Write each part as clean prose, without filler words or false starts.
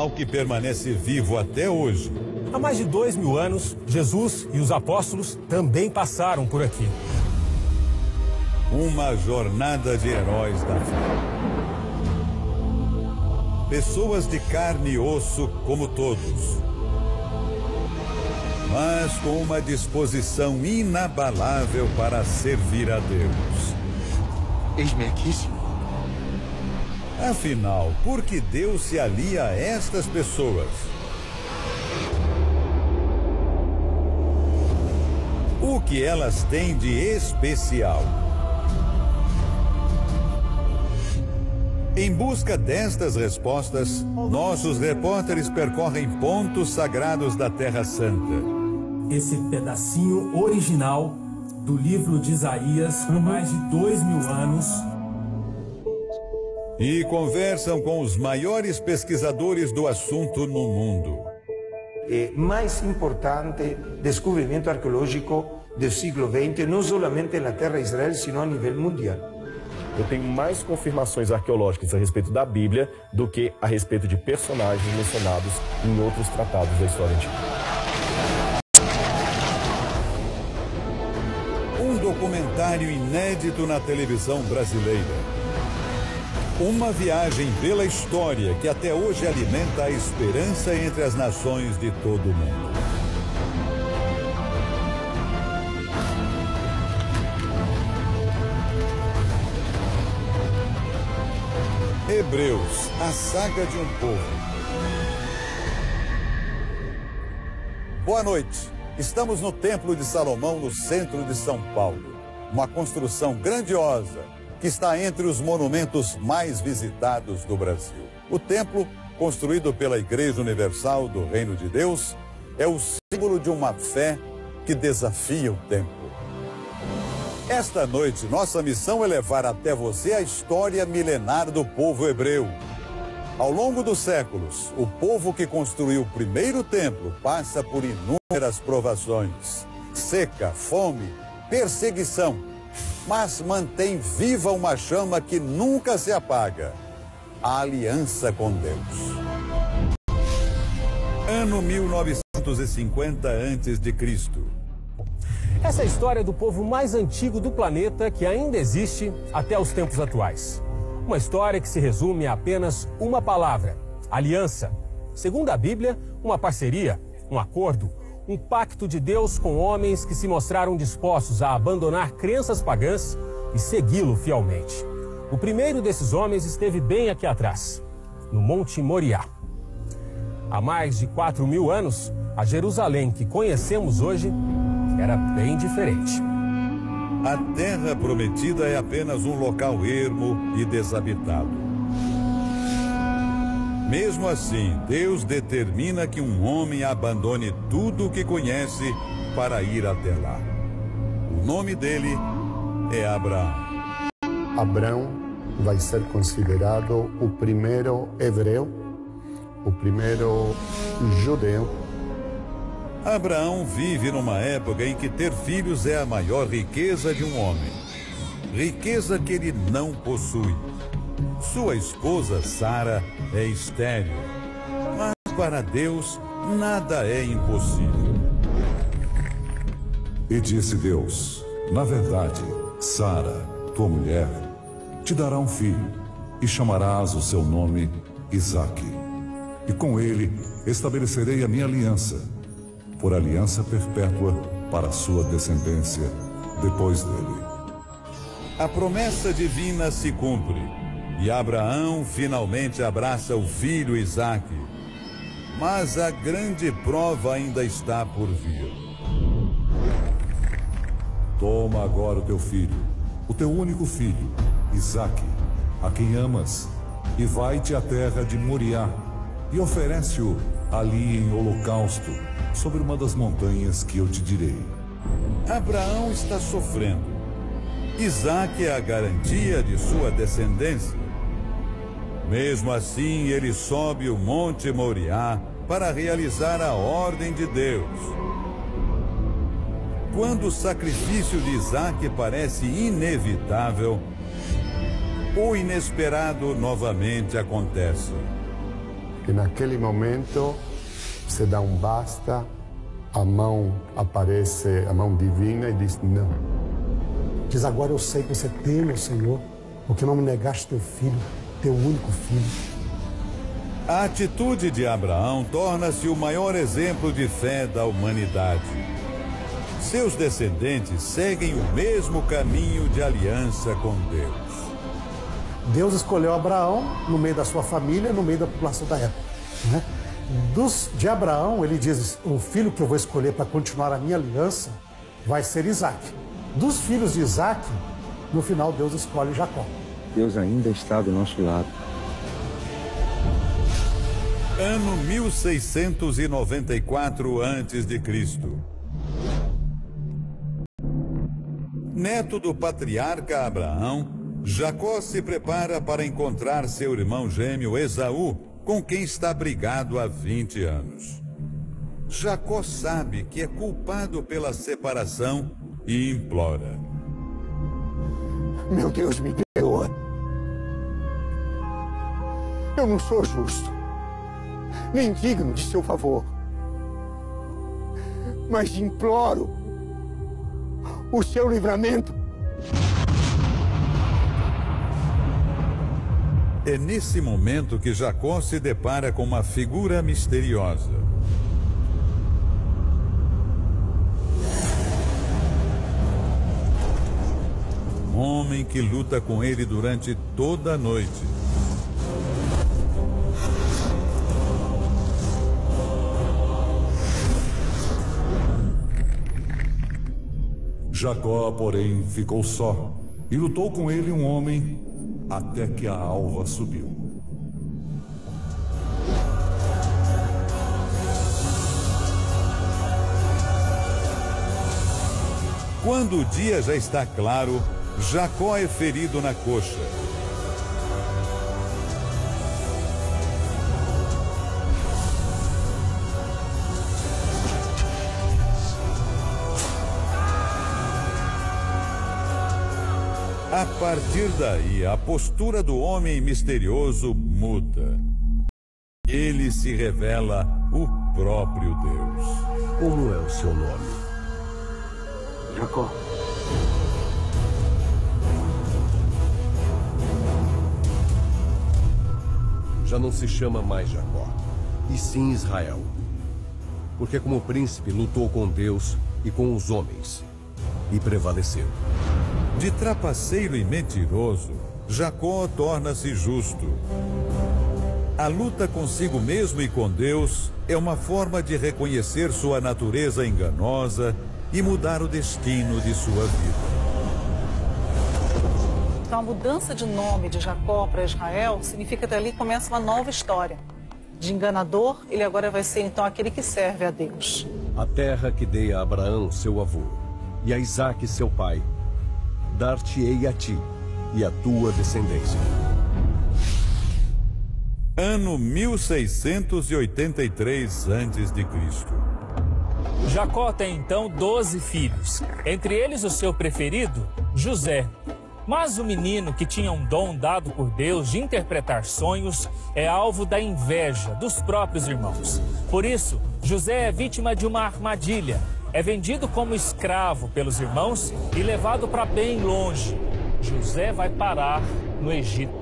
animal que permanece vivo até hoje. Há mais de 2000 anos, Jesus e os apóstolos também passaram por aqui. Uma jornada de heróis da fé. Pessoas de carne e osso como todos, mas com uma disposição inabalável para servir a Deus. Eis-me aqui, Senhor. Afinal, por que Deus se alia a estas pessoas? O que elas têm de especial? Em busca destas respostas, nossos repórteres percorrem pontos sagrados da Terra Santa. Esse pedacinho original do livro de Isaías, há mais de 2000 anos. E conversam com os maiores pesquisadores do assunto no mundo. O mais importante descobrimento arqueológico do século XX, não somente na terra de Israel, sino a nível mundial. Eu tenho mais confirmações arqueológicas a respeito da Bíblia do que a respeito de personagens mencionados em outros tratados da história antiga. Um documentário inédito na televisão brasileira. Uma viagem pela história que até hoje alimenta a esperança entre as nações de todo o mundo. Hebreus, a saga de um povo. Boa noite. Estamos no Templo de Salomão, no centro de São Paulo. Uma construção grandiosa que está entre os monumentos mais visitados do Brasil. O templo, construído pela Igreja Universal do Reino de Deus, é o símbolo de uma fé que desafia o tempo. Esta noite, nossa missão é levar até você a história milenar do povo hebreu. Ao longo dos séculos, o povo que construiu o primeiro templo passa por inúmeras provações, seca, fome, perseguição, mas mantém viva uma chama que nunca se apaga, a aliança com Deus. Ano 1950 a.C. Essa é a história do povo mais antigo do planeta que ainda existe até os tempos atuais. Uma história que se resume a apenas uma palavra: aliança. Segundo a Bíblia, uma parceria, um acordo, um pacto de Deus com homens que se mostraram dispostos a abandonar crenças pagãs e segui-lo fielmente. O primeiro desses homens esteve bem aqui atrás, no Monte Moriá. Há mais de 4000 anos, a Jerusalém que conhecemos hoje era bem diferente. A Terra Prometida é apenas um local ermo e desabitado. Mesmo assim, Deus determina que um homem abandone tudo o que conhece para ir até lá. O nome dele é Abraão. Abraão vai ser considerado o primeiro hebreu, o primeiro judeu. Abraão vive numa época em que ter filhos é a maior riqueza de um homem. Riqueza que ele não possui. Sua esposa, Sara, é estéril. Mas para Deus, nada é impossível. E disse Deus: na verdade, Sara, tua mulher, te dará um filho, e chamarás o seu nome Isaque. E com ele estabelecerei a minha aliança, por aliança perpétua para a sua descendência depois dele. A promessa divina se cumpre e Abraão finalmente abraça o filho Isaque. Mas a grande prova ainda está por vir. Toma agora o teu filho, o teu único filho, Isaque, a quem amas, e vai-te à terra de Moriá e oferece-o ali em holocausto, sobre uma das montanhas que eu te direi. Abraão está sofrendo. Isaque é a garantia de sua descendência. Mesmo assim, ele sobe o Monte Moriá para realizar a ordem de Deus. Quando o sacrifício de Isaque parece inevitável, o inesperado novamente acontece. E naquele momento se dá um basta, a mão aparece, a mão divina, e diz não. Diz: agora eu sei que você teme o Senhor, porque não me negaste teu filho, teu único filho. A atitude de Abraão torna-se o maior exemplo de fé da humanidade. Seus descendentes seguem o mesmo caminho de aliança com Deus. Deus escolheu Abraão no meio da sua família, no meio da população da época, né? De Abraão, ele diz: o filho que eu vou escolher para continuar a minha aliança vai ser Isaac. Dos filhos de Isaac, no final Deus escolhe Jacó. Deus ainda está do nosso lado. Ano 1694 a.C. Neto do patriarca Abraão, Jacó se prepara para encontrar seu irmão gêmeo Esaú, com quem está brigado há 20 anos. Jacó sabe que é culpado pela separação e implora: meu Deus, me perdoa. Eu não sou justo, nem digno de seu favor, mas imploro o seu livramento. É nesse momento que Jacó se depara com uma figura misteriosa. Um homem que luta com ele durante toda a noite. Jacó, porém, ficou só e lutou com ele um homem até que a alva subiu. Quando o dia já está claro, Jacó é ferido na coxa. A partir daí, a postura do homem misterioso muda. Ele se revela o próprio Deus. Como é o seu nome? Jacó. Já não se chama mais Jacó, e sim Israel. Porque como príncipe lutou com Deus e com os homens, e prevaleceu. De trapaceiro e mentiroso, Jacó torna-se justo. A luta consigo mesmo e com Deus é uma forma de reconhecer sua natureza enganosa e mudar o destino de sua vida. Então a mudança de nome de Jacó para Israel significa que ali começa uma nova história. De enganador, ele agora vai ser então aquele que serve a Deus. A terra que dei a Abraão, seu avô, e a Isaque, seu pai, dar-te-ei a ti e a tua descendência. Ano 1683 a.C. Jacó tem então 12 filhos, entre eles o seu preferido, José. Mas o menino que tinha um dom dado por Deus de interpretar sonhos é alvo da inveja dos próprios irmãos. Por isso, José é vítima de uma armadilha. É vendido como escravo pelos irmãos e levado para bem longe. José vai parar no Egito.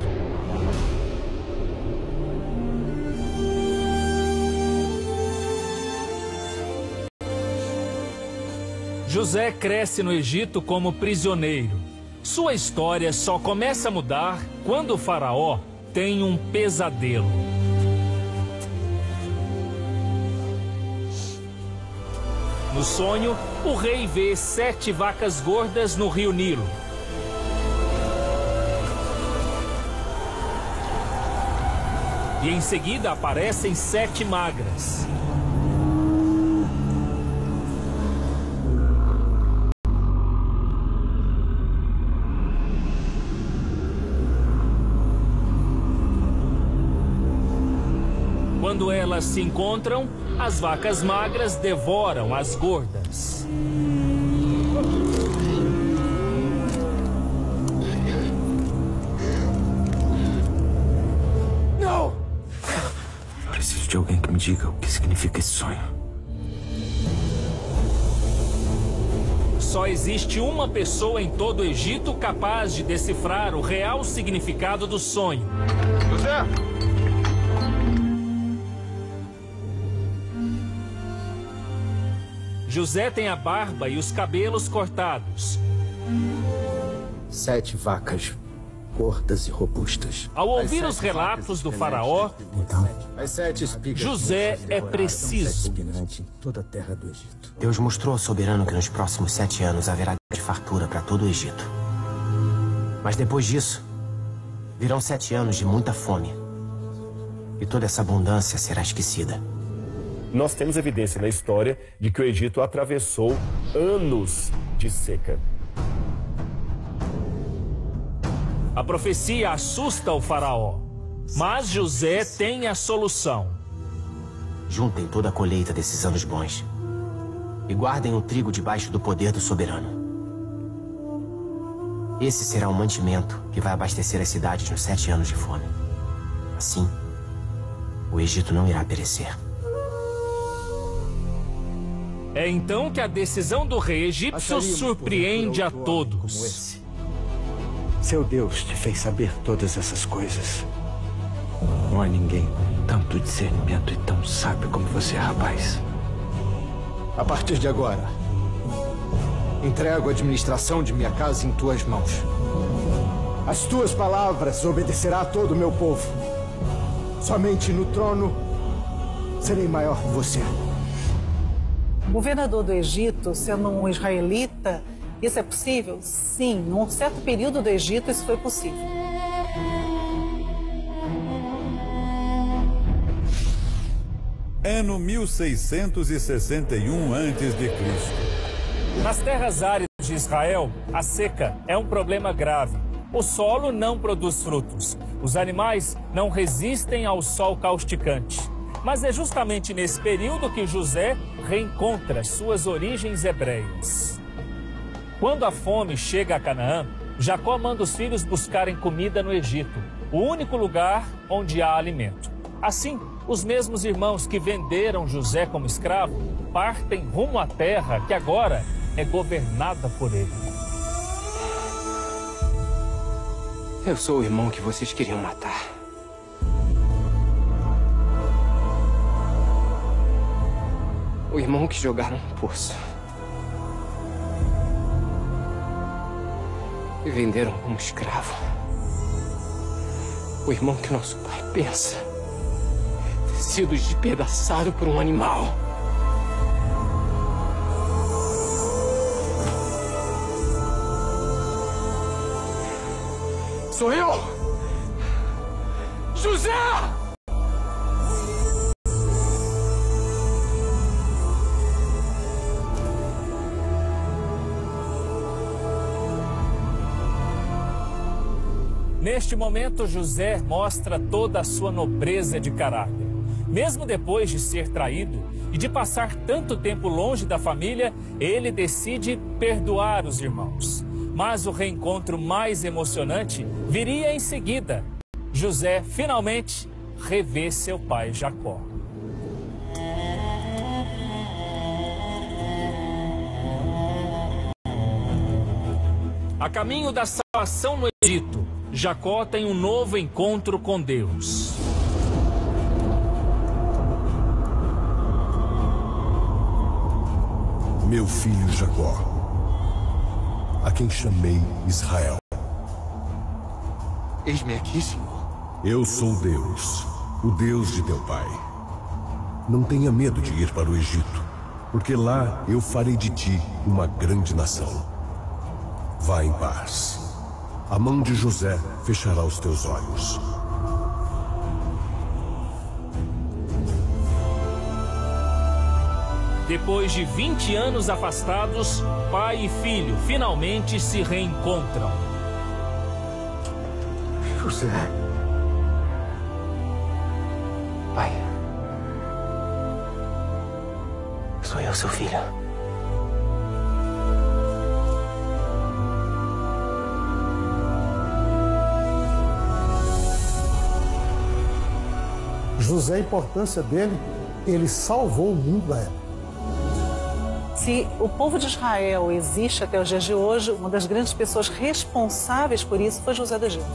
José cresce no Egito como prisioneiro. Sua história só começa a mudar quando o faraó tem um pesadelo. No sonho, o rei vê 7 vacas gordas no rio Nilo. E em seguida aparecem 7 magras. Quando elas se encontram, as vacas magras devoram as gordas. Não! Preciso de alguém que me diga o que significa esse sonho. Só existe uma pessoa em todo o Egito capaz de decifrar o real significado do sonho. José! José tem a barba e os cabelos cortados. 7 vacas gordas e robustas. Ao ouvir os relatos do faraó, Então, as 7 espigas José é preciso. em toda a terra do Egito. Deus mostrou ao soberano que nos próximos 7 anos haverá de fartura para todo o Egito. Mas depois disso, virão 7 anos de muita fome. E toda essa abundância será esquecida. Nós temos evidência na história de que o Egito atravessou anos de seca. A profecia assusta o faraó, mas José tem a solução. Juntem toda a colheita desses anos bons e guardem o trigo debaixo do poder do soberano. Esse será o mantimento que vai abastecer as cidades nos 7 anos de fome. Assim, o Egito não irá perecer. É então que a decisão do rei egípcio surpreende a todos. Seu Deus te fez saber todas essas coisas. Não há ninguém com tanto discernimento e tão sábio como você, rapaz. A partir de agora, entrego a administração de minha casa em tuas mãos. As tuas palavras obedecerá todo o meu povo. Somente no trono serei maior que você. O governador do Egito, sendo um israelita, isso é possível? Sim, num certo período do Egito isso foi possível. Ano 1661 a.C. Nas terras áridas de Israel, a seca é um problema grave. O solo não produz frutos. Os animais não resistem ao sol causticante. Mas é justamente nesse período que José reencontra suas origens hebreias. Quando a fome chega a Canaã, Jacó manda os filhos buscarem comida no Egito, o único lugar onde há alimento. Assim, os mesmos irmãos que venderam José como escravo partem rumo à terra que agora é governada por ele. Eu sou o irmão que vocês queriam matar. O irmão que jogaram no poço. E venderam como escravo. O irmão que nosso pai pensa ter sido despedaçado por um animal. Sou eu! José! Neste momento, José mostra toda a sua nobreza de caráter. Mesmo depois de ser traído e de passar tanto tempo longe da família, ele decide perdoar os irmãos. Mas o reencontro mais emocionante viria em seguida. José finalmente revê seu pai Jacó. A caminho da salvação no Egito, Jacó tem um novo encontro com Deus. Meu filho Jacó, a quem chamei Israel. Eis-me aqui, Senhor. Eu sou Deus, o Deus de teu pai. Não tenha medo de ir para o Egito, porque lá eu farei de ti uma grande nação. Vá em paz. A mão de José fechará os teus olhos. Depois de 20 anos afastados, pai e filho finalmente se reencontram. José. Pai. Sou eu, seu filho. José, a importância dele, ele salvou o mundo da época. Se o povo de Israel existe até os dias de hoje, uma das grandes pessoas responsáveis por isso foi José do Egito.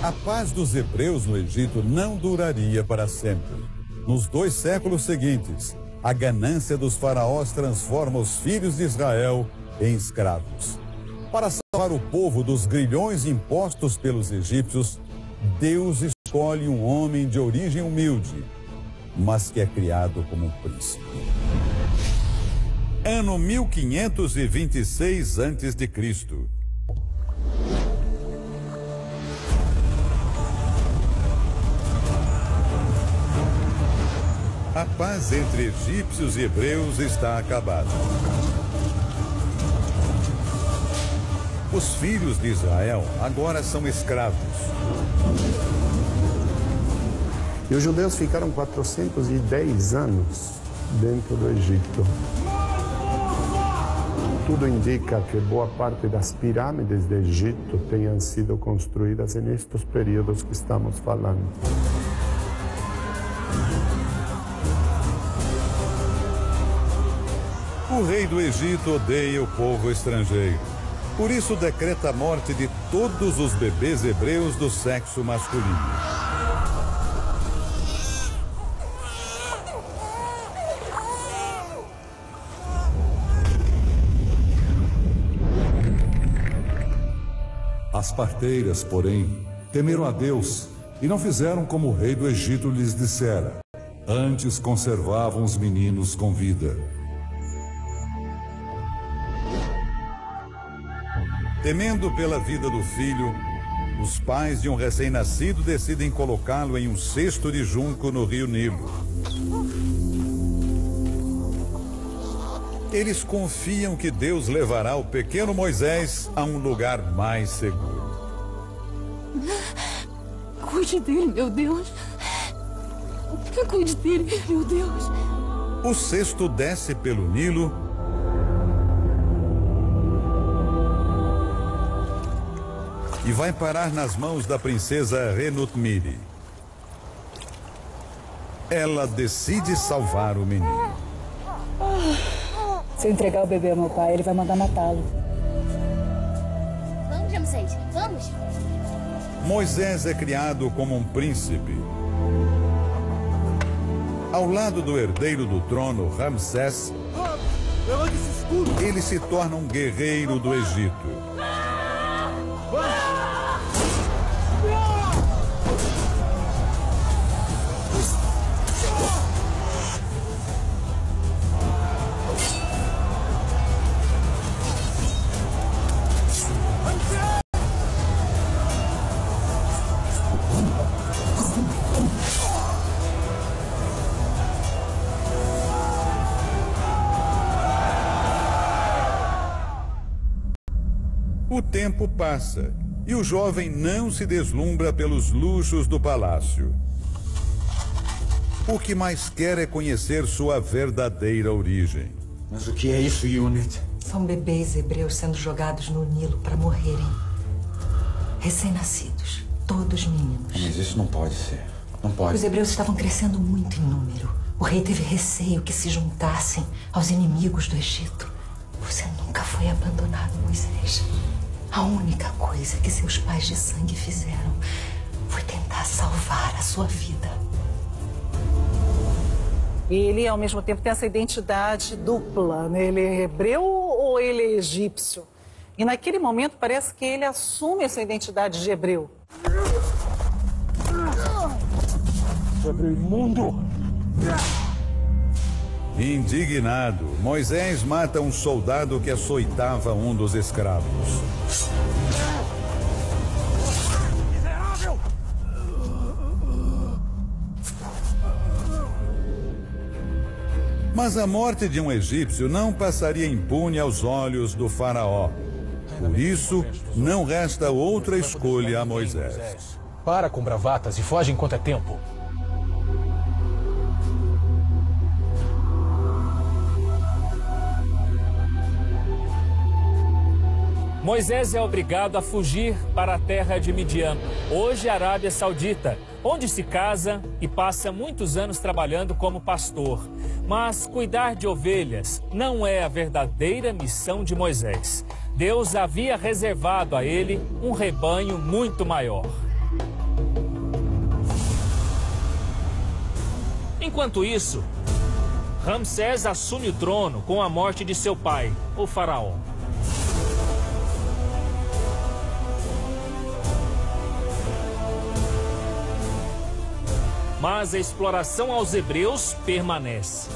A paz dos hebreus no Egito não duraria para sempre. Nos 2 séculos seguintes, a ganância dos faraós transforma os filhos de Israel em escravos. Para salvar o povo dos grilhões impostos pelos egípcios, Deus escolhe um homem de origem humilde, mas que é criado como um príncipe. Ano 1526 a.C. A paz entre egípcios e hebreus está acabada. Os filhos de Israel agora são escravos. E os judeus ficaram 410 anos dentro do Egito. Tudo indica que boa parte das pirâmides do Egito tenham sido construídas nestes períodos que estamos falando. O rei do Egito odeia o povo estrangeiro. Por isso decreta a morte de todos os bebês hebreus do sexo masculino. As parteiras, porém, temeram a Deus e não fizeram como o rei do Egito lhes dissera. Antes conservavam os meninos com vida. Temendo pela vida do filho, os pais de um recém-nascido decidem colocá-lo em um cesto de junco no rio Nilo. Eles confiam que Deus levará o pequeno Moisés a um lugar mais seguro. Cuide dele, meu Deus. Cuide dele, meu Deus. O cesto desce pelo Nilo e vai parar nas mãos da princesa Renutmiri. Ela decide salvar o menino. Se eu entregar o bebê ao meu pai, ele vai mandar matá-lo. Vamos, Ramsés, vamos. Moisés é criado como um príncipe. Ao lado do herdeiro do trono, Ramsés, ele se torna um guerreiro do Egito. O tempo passa e o jovem não se deslumbra pelos luxos do palácio. O que mais quer é conhecer sua verdadeira origem. Mas o que é isso, Unit? São bebês hebreus sendo jogados no Nilo para morrerem. Recém-nascidos, todos meninos. Mas isso não pode ser. Não pode. Os hebreus estavam crescendo muito em número. O rei teve receio que se juntassem aos inimigos do Egito. Você nunca foi abandonado, Moisés. A única coisa que seus pais de sangue fizeram foi tentar salvar a sua vida. Ele, ao mesmo tempo, tem essa identidade dupla, né? Ele é hebreu ou ele é egípcio? E naquele momento parece que ele assume essa identidade de hebreu. Hebreu imundo! Indignado, Moisés mata um soldado que açoitava um dos escravos. Miserável! Mas a morte de um egípcio não passaria impune aos olhos do faraó. Por isso, não resta outra escolha a Moisés. Para com bravatas e foge enquanto é tempo. Moisés é obrigado a fugir para a terra de Midian, hoje Arábia Saudita, onde se casa e passa muitos anos trabalhando como pastor. Mas cuidar de ovelhas não é a verdadeira missão de Moisés. Deus havia reservado a ele um rebanho muito maior. Enquanto isso, Ramsés assume o trono com a morte de seu pai, o faraó. Mas a exploração aos hebreus permanece.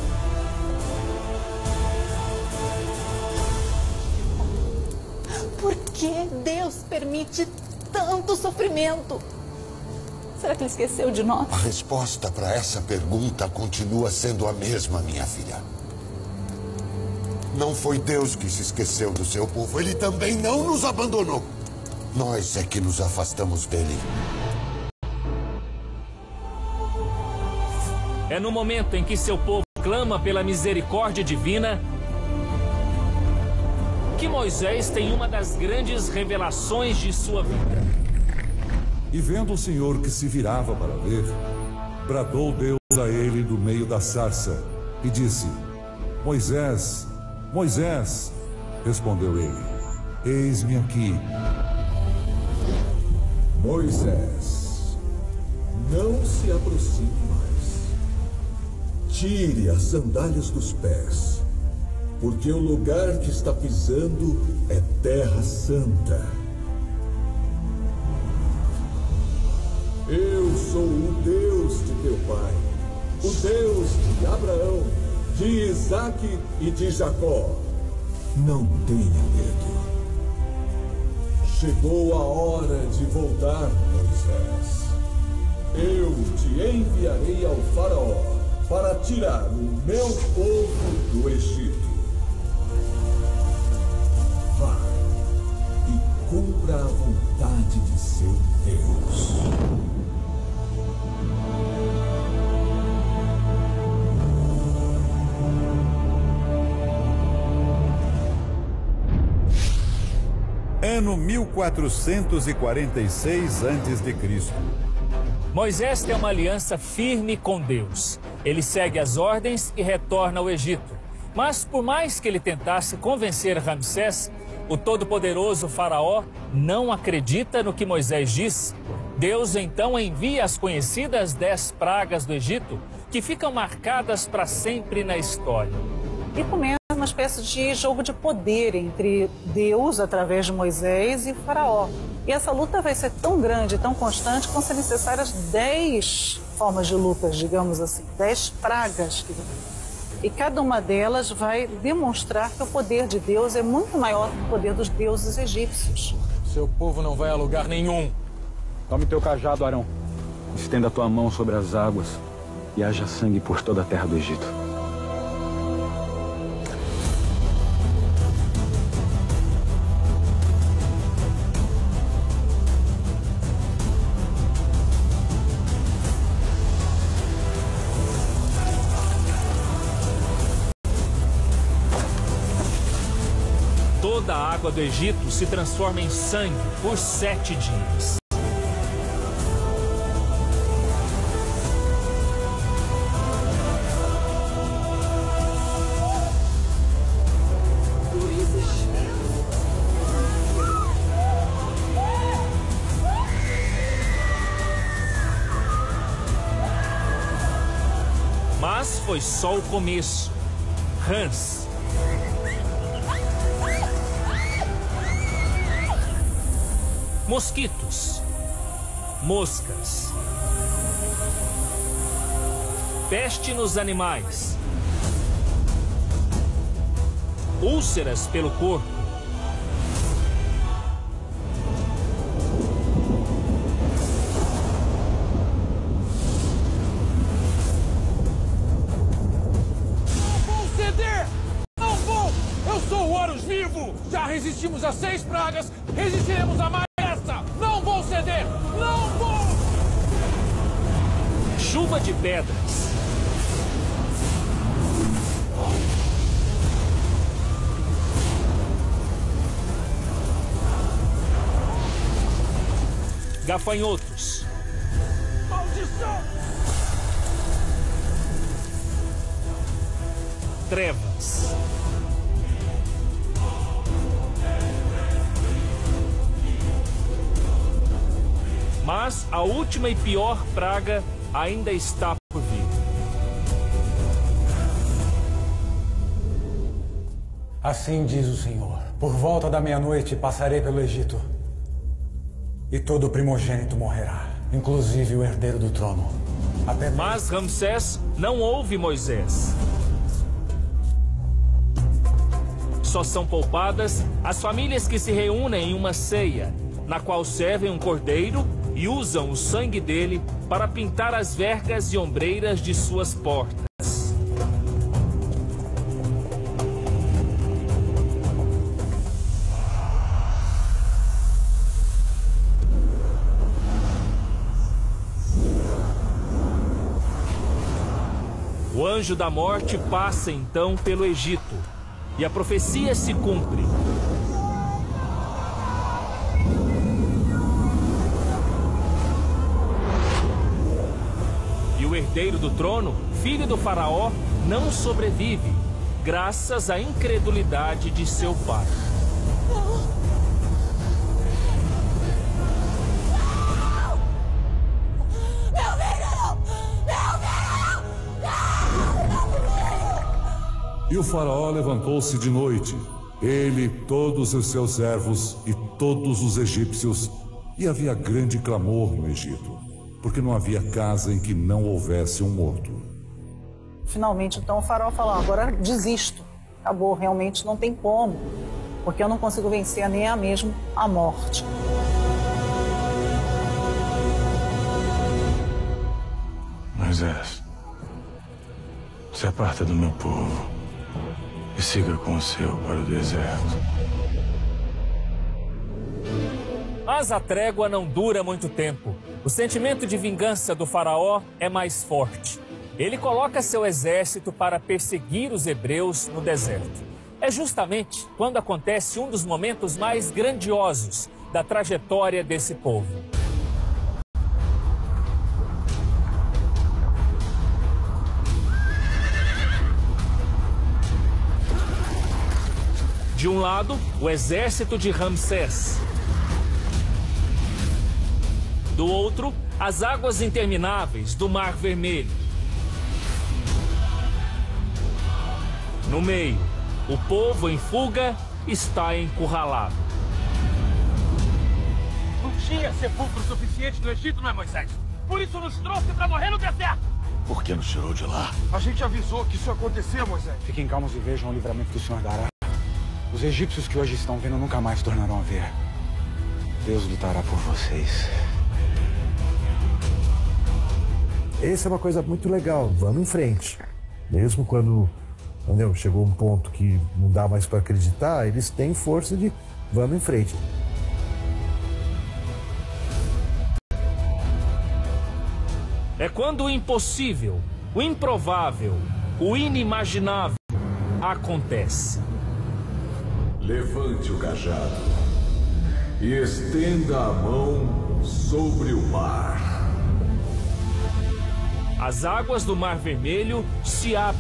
Por que Deus permite tanto sofrimento? Será que ele esqueceu de nós? A resposta para essa pergunta continua sendo a mesma, minha filha. Não foi Deus que se esqueceu do seu povo. Ele também não nos abandonou. Nós é que nos afastamos dele. É no momento em que seu povo clama pela misericórdia divina que Moisés tem uma das grandes revelações de sua vida. E vendo o Senhor que se virava para ver, bradou Deus a ele do meio da sarça e disse: Moisés, Moisés. Respondeu ele: Eis-me aqui. Moisés, não se aproxime mais. Tire as sandálias dos pés, porque o lugar que está pisando é terra santa. Eu sou o Deus de teu pai, o Deus de Abraão, de Isaque e de Jacó. Não tenha medo. Chegou a hora de voltar, Moisés. Eu te enviarei ao faraó para tirar o meu povo do Egito. Vá e cumpra a vontade de seu Deus. Ano 1446 a.C. Moisés tem uma aliança firme com Deus. Ele segue as ordens e retorna ao Egito. Mas por mais que ele tentasse convencer Ramsés, o todo-poderoso faraó não acredita no que Moisés diz. Deus então envia as conhecidas 10 pragas do Egito, que ficam marcadas para sempre na história. E começa uma espécie de jogo de poder entre Deus, através de Moisés, e Faraó. E essa luta vai ser tão grande, tão constante, que vão ser necessárias 10 formas de lutas, digamos assim, 10 pragas. E cada uma delas vai demonstrar que o poder de Deus é muito maior que o poder dos deuses egípcios. Seu povo não vai a lugar nenhum. Tome teu cajado, Arão. Estenda tua mão sobre as águas e haja sangue por toda a terra do Egito. Toda a água do Egito se transforma em sangue por 7 dias. Mas foi só o começo. Rãs, mosquitos, moscas, peste nos animais, úlceras pelo corpo, já resistimos a 6 pragas, resistiremos a mais essa! Não vou ceder! Não vou! Chuva de pedras. gafanhotos. Maldição! Trevas. Mas a última e pior praga ainda está por vir. Assim diz o Senhor: por volta da meia-noite passarei pelo Egito, e todo primogênito morrerá, inclusive o herdeiro do trono. Mas Ramsés não ouve Moisés. Só são poupadas as famílias que se reúnem em uma ceia, na qual servem um cordeiro e usam o sangue dele para pintar as vergas e ombreiras de suas portas. O anjo da morte passa então pelo Egito e a profecia se cumpre. E o herdeiro do trono, filho do faraó, não sobrevive, graças à incredulidade de seu pai. E o faraó levantou-se de noite, ele, todos os seus servos e todos os egípcios, e havia grande clamor no Egito, porque não havia casa em que não houvesse um morto. Finalmente, então, o faraó falou: agora desisto, acabou, realmente não tem como, porque eu não consigo vencer nem mesmo a morte. Moisés, se aparta do meu povo e siga com o seu para o deserto. Mas a trégua não dura muito tempo. O sentimento de vingança do faraó é mais forte. Ele coloca seu exército para perseguir os hebreus no deserto. É justamente quando acontece um dos momentos mais grandiosos da trajetória desse povo. De um lado, o exército de Ramsés. Do outro, as águas intermináveis do Mar Vermelho. No meio, o povo em fuga está encurralado. Não tinha sepulcro suficiente no Egito, não é, Moisés? Por isso nos trouxe para morrer no deserto. Por que nos tirou de lá? A gente avisou que isso ia acontecer, Moisés. Fiquem calmos e vejam o livramento que o Senhor dará. Os egípcios que hoje estão vendo nunca mais tornarão a ver. Deus lutará por vocês. Essa é uma coisa muito legal, vamos em frente. Mesmo quando chegou um ponto que não dá mais para acreditar, eles têm força de vamos em frente. É quando o impossível, o improvável, o inimaginável acontece. Levante o cajado e estenda a mão sobre o mar. As águas do Mar Vermelho se abrem.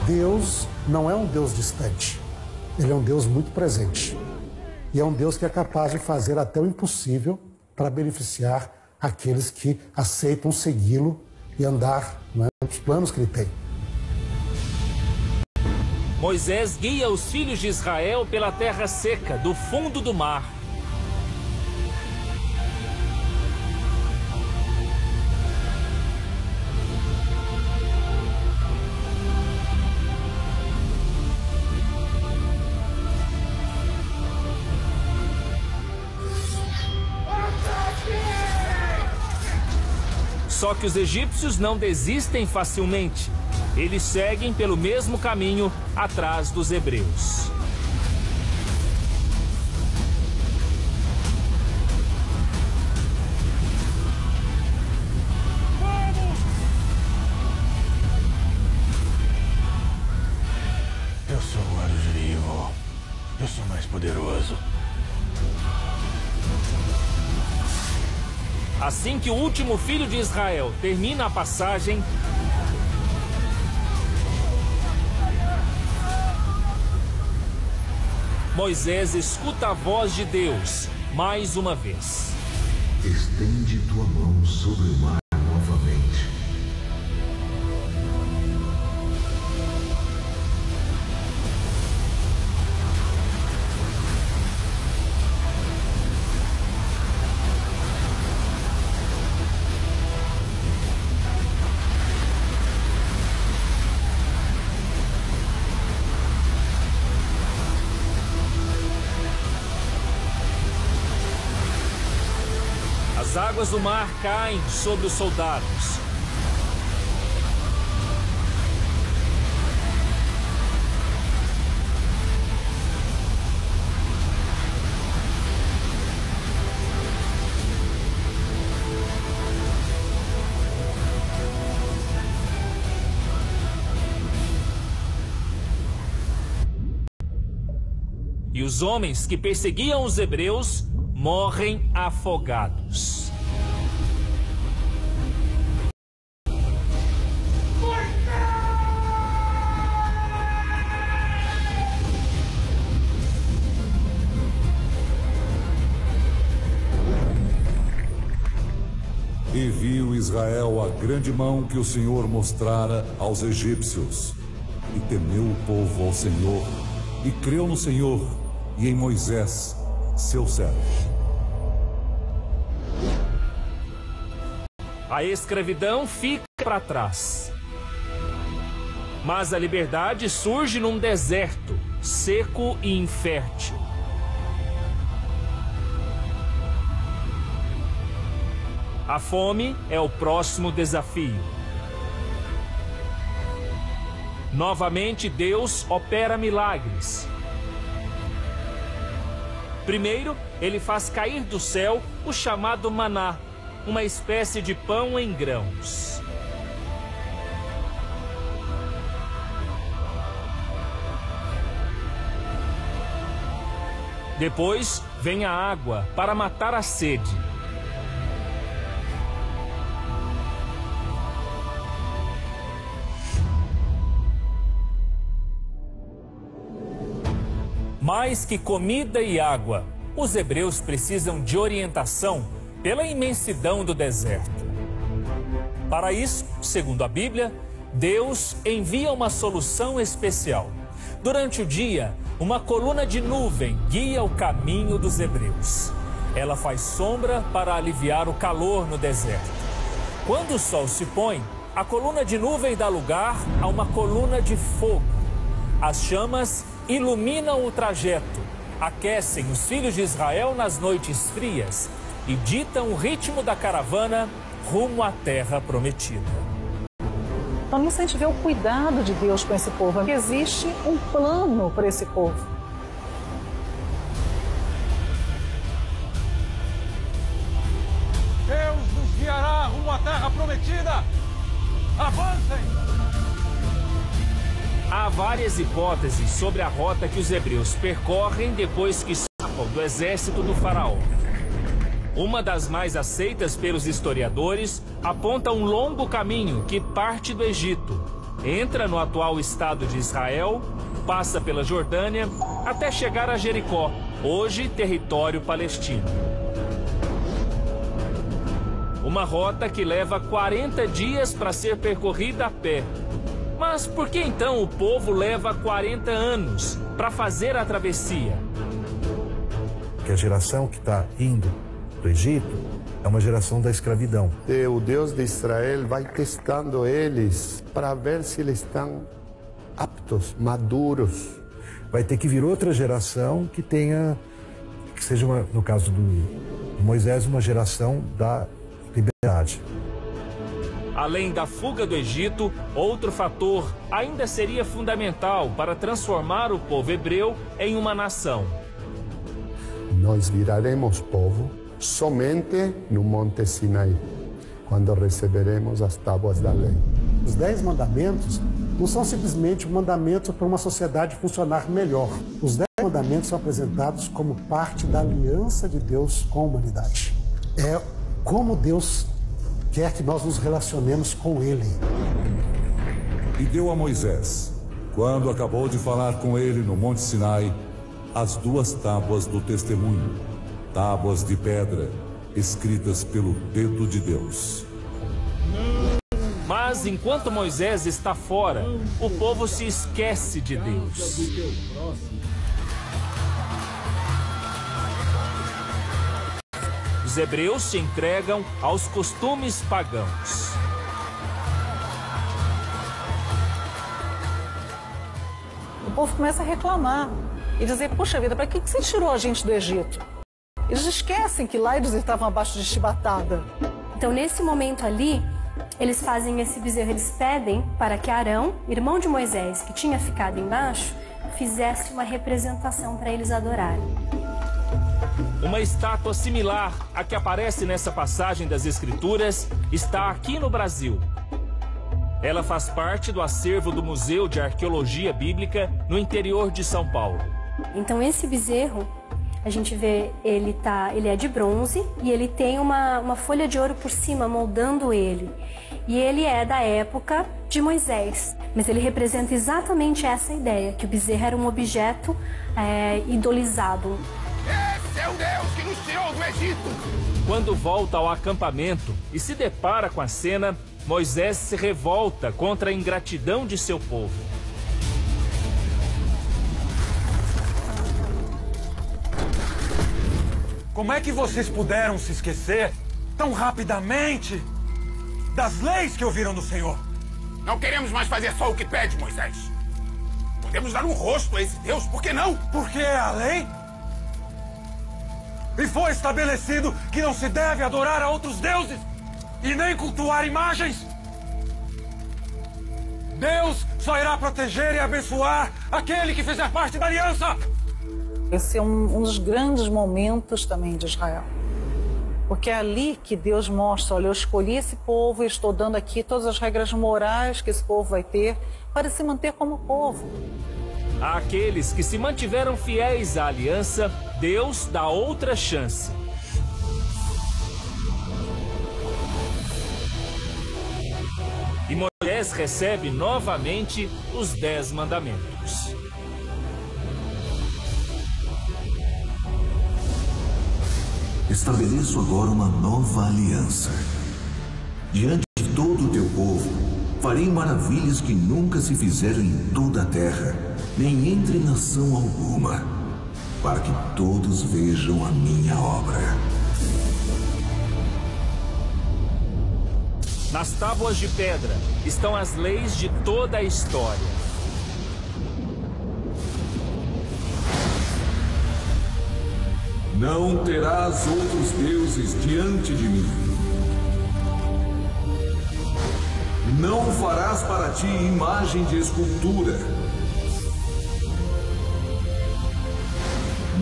Deus não é um Deus distante, ele é um Deus muito presente. E é um Deus que é capaz de fazer até o impossível para beneficiar aqueles que aceitam segui-lo e andar nos planos que ele tem. Moisés guia os filhos de Israel pela terra seca, do fundo do mar. Só que os egípcios não desistem facilmente. Eles seguem pelo mesmo caminho atrás dos hebreus. Eu sou o Horus vivo. Eu sou mais poderoso. Assim que o último filho de Israel termina a passagem, Moisés escuta a voz de Deus mais uma vez. Estende tua mão sobre o mar novamente. As águas do mar caem sobre os soldados. E os homens que perseguiam os hebreus morrem afogados. E viu Israel a grande mão que o Senhor mostrara aos egípcios. E temeu o povo ao Senhor, e creu no Senhor e em Moisés, seu servo. A escravidão fica para trás. Mas a liberdade surge num deserto, seco e infértil. A fome é o próximo desafio. Novamente, Deus opera milagres. Primeiro, ele faz cair do céu o chamado maná, uma espécie de pão em grãos. Depois, vem a água para matar a sede. Mais que comida e água, os hebreus precisam de orientação pela imensidão do deserto. Para isso, segundo a Bíblia, Deus envia uma solução especial. Durante o dia, uma coluna de nuvem guia o caminho dos hebreus. Ela faz sombra para aliviar o calor no deserto. Quando o sol se põe, a coluna de nuvem dá lugar a uma coluna de fogo. As chamas iluminam o trajeto, aquecem os filhos de Israel nas noites frias e ditam o ritmo da caravana rumo à terra prometida. Então nisso a gente vê o cuidado de Deus com esse povo, que existe um plano para esse povo. Deus nos guiará rumo à terra prometida. Avancem! Há várias hipóteses sobre a rota que os hebreus percorrem depois que escapam do exército do faraó. Uma das mais aceitas pelos historiadores aponta um longo caminho que parte do Egito, entra no atual estado de Israel, passa pela Jordânia até chegar a Jericó, hoje território palestino. Uma rota que leva 40 dias para ser percorrida a pé. Mas por que então o povo leva 40 anos para fazer a travessia? Que a geração que está indo do Egito é uma geração da escravidão. E o Deus de Israel vai testando eles para ver se eles estão aptos, maduros. Vai ter que vir outra geração que tenha, que seja, uma, no caso do Moisés, uma geração da liberdade. Além da fuga do Egito, outro fator ainda seria fundamental para transformar o povo hebreu em uma nação. Nós viraremos povo somente no Monte Sinai, quando receberemos as tábuas da lei. Os 10 mandamentos não são simplesmente mandamentos para uma sociedade funcionar melhor. Os 10 mandamentos são apresentados como parte da aliança de Deus com a humanidade. É como Deus quer que nós nos relacionemos com Ele. E deu a Moisés, quando acabou de falar com ele no Monte Sinai, as 2 tábuas do testemunho, tábuas de pedra, escritas pelo dedo de Deus. Mas enquanto Moisés está fora, o povo se esquece de Deus. Os hebreus se entregam aos costumes pagãos. O povo começa a reclamar e dizer, puxa vida, para que você tirou a gente do Egito? Eles esquecem que lá eles estavam abaixo de chibatada. Então, nesse momento ali, eles fazem esse bezerro, eles pedem para que Arão, irmão de Moisés, que tinha ficado embaixo, fizesse uma representação para eles adorarem. Uma estátua similar à que aparece nessa passagem das Escrituras está aqui no Brasil. Ela faz parte do acervo do Museu de Arqueologia Bíblica no interior de São Paulo. Então esse bezerro, a gente vê, ele é de bronze e ele tem uma folha de ouro por cima moldando ele. E ele é da época de Moisés, mas ele representa exatamente essa ideia, que o bezerro era um objeto idolizado. Esse é o Deus que nos tirou do Egito! Quando volta ao acampamento e se depara com a cena, Moisés se revolta contra a ingratidão de seu povo. Como é que vocês puderam se esquecer tão rapidamente das leis que ouviram do Senhor? Não queremos mais fazer só o que pede, Moisés. Podemos dar um rosto a esse Deus, por que não? Porque é a lei? E foi estabelecido que não se deve adorar a outros deuses e nem cultuar imagens. Deus só irá proteger e abençoar aquele que fizer parte da aliança. Esse é um dos grandes momentos também de Israel. Porque é ali que Deus mostra, olha, eu escolhi esse povo e estou dando aqui todas as regras morais que esse povo vai ter para se manter como povo. Àqueles que se mantiveram fiéis à aliança, Deus dá outra chance. E Moisés recebe novamente os 10 mandamentos. Estabeleço agora uma nova aliança. Diante de todo o teu povo, farei maravilhas que nunca se fizeram em toda a terra, nem entre nação alguma, para que todos vejam a minha obra. Nas tábuas de pedra estão as leis de toda a história. Não terás outros deuses diante de mim. Não farás para ti imagem de escultura.